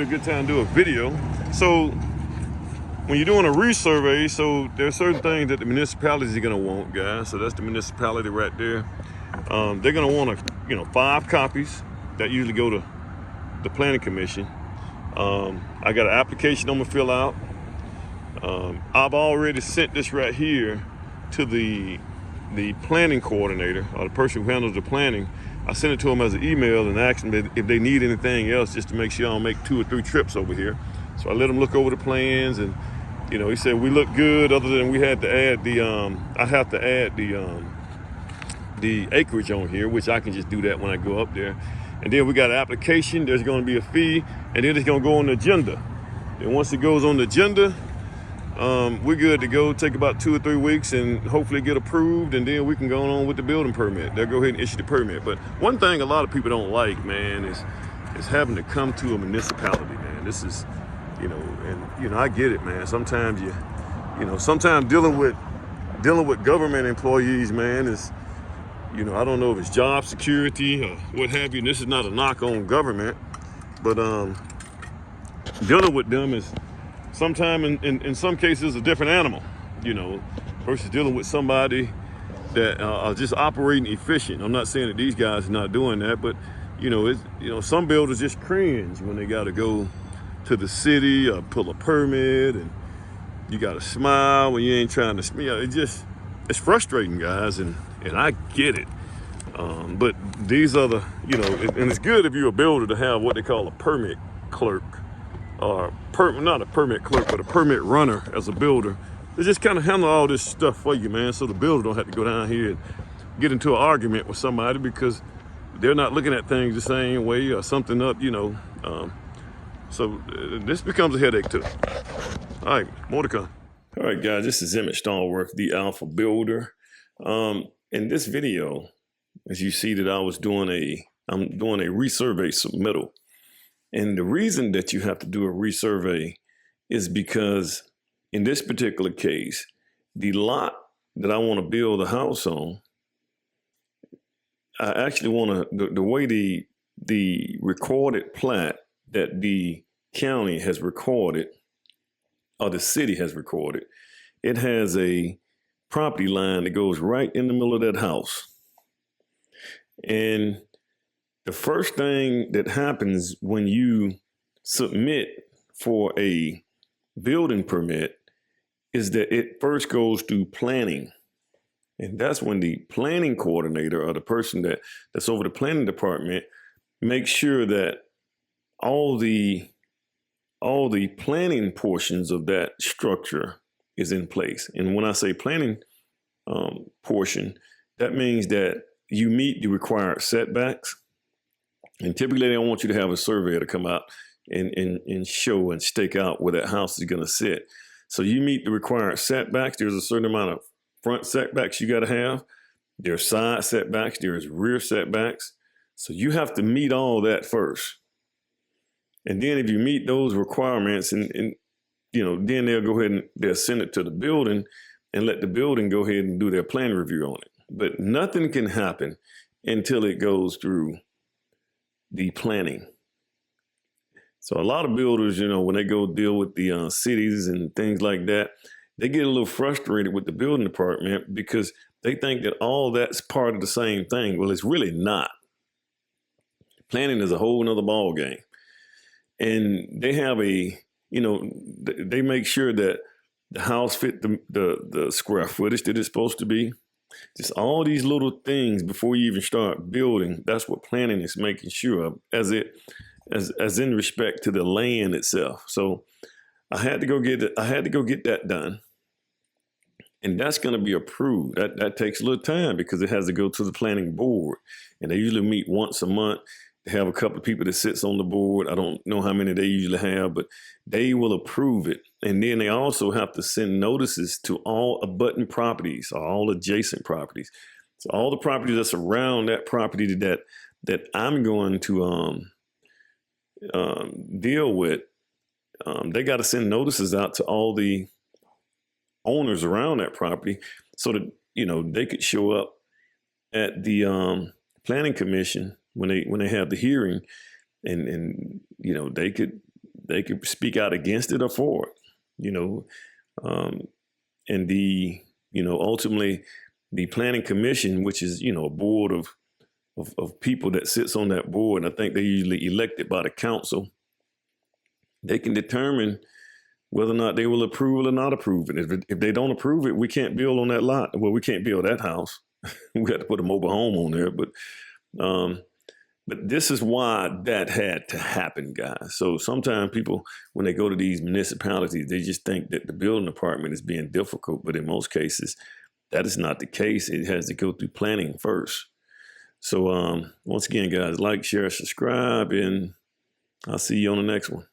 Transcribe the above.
good time to do a video. So when you're doing a resurvey, so there's certain things that the municipalities are gonna want, guys. So that's the municipality right there. They're gonna want 5 copies that usually go to the planning commission. I got an application I'm gonna fill out. I've already sent this right here to the planning coordinator, or the person who handles the planning. I sent it to them as an email and asked them if they need anything else, just to make sure I don't make 2 or 3 trips over here. So I let them look over the plans, and he said we look good, other than we had to add I have to add the acreage on here, which I can just do that when I go up there. And then we got an application, there's gonna be a fee, and then it's gonna go on the agenda. And once it goes on the agenda, we're good to go. Take about 2 or 3 weeks and hopefully get approved, and then we can go on with the building permit. They'll go ahead and issue the permit. But one thing a lot of people don't like, man, is having to come to a municipality, man. This is, and I get it, man. Sometimes sometimes dealing with government employees, man, is, I don't know if it's job security or what have you. And this is not a knock on government, but dealing with them is sometimes in some cases a different animal, versus dealing with somebody that are just operating efficient. I'm not saying that these guys are not doing that, but some builders just cringe when they got to go to the city or pull a permit, and you got to smile when you ain't trying to smile. It's frustrating, guys, and I get it. But these are the, and it's good if you're a builder to have what they call a permit clerk, or not a permit clerk, but a permit runner as a builder. They just kind of handle all this stuff for you, man, so the builder don't have to go down here and get into an argument with somebody because they're not looking at things the same way, or something up, so this becomes a headache too. All right, more to come. All right, guys, this is Emmett Stallworth, the Alpha Builder. In this video, as you see that I'm doing a resurvey submittal. And the reason that you have to do a resurvey is because in this particular case, the lot that I want to build a house on, I actually want to, the way the recorded plat that the county has recorded, or the city has recorded, it has a property line that goes right in the middle of that house. And the first thing that happens when you submit for a building permit is that it first goes through planning. And that's when the planning coordinator, or the person that's over the planning department, makes sure that all the planning portions of that structure is in place. And when I say planning portion, that means that you meet the required setbacks. And typically they don't want you to have a surveyor to come out and show and stake out where that house is going to sit. So you meet the required setbacks. There's a certain amount of front setbacks you got to have. There's side setbacks. There's rear setbacks. So you have to meet all that first. And then if you meet those requirements, and then they'll go ahead and they'll send it to the building and let the building go ahead and do their plan review on it. But nothing can happen until it goes through the planning. So a lot of builders, when they go deal with the cities and things like that, they get a little frustrated with the building department because they think that all that's part of the same thing. Well, it's really not. Planning is a whole nother ball game. And they have they make sure that the house fit the square footage that it's supposed to be. Just all these little things before you even start building. That's what planning is making sure of, as in respect to the land itself. So I had to go get that done, and that's going to be approved. That takes a little time because it has to go to the planning board, and they usually meet once a month. They have a couple of people that sits on the board. I don't know how many they usually have, but they will approve it. And then they also have to send notices to all abutting properties, or all adjacent properties. So all the properties that's around that property that I'm going to deal with, they got to send notices out to all the owners around that property so that, they could show up at the planning commission when they have the hearing, and they could they could speak out against it or for it, you know. And ultimately the planning commission, which is, a board of people that sits on that board, and I think they're usually elected by the council, they can determine whether or not they will approve it or not approve it. If they don't approve it, we can't build on that lot. Well, we can't build that house. We have to put a mobile home on there. But this is why that had to happen, guys. So sometimes people, when they go to these municipalities, they just think that the building department is being difficult. But in most cases, that is not the case. It has to go through planning first. So once again, guys, like, share, subscribe, and I'll see you on the next one.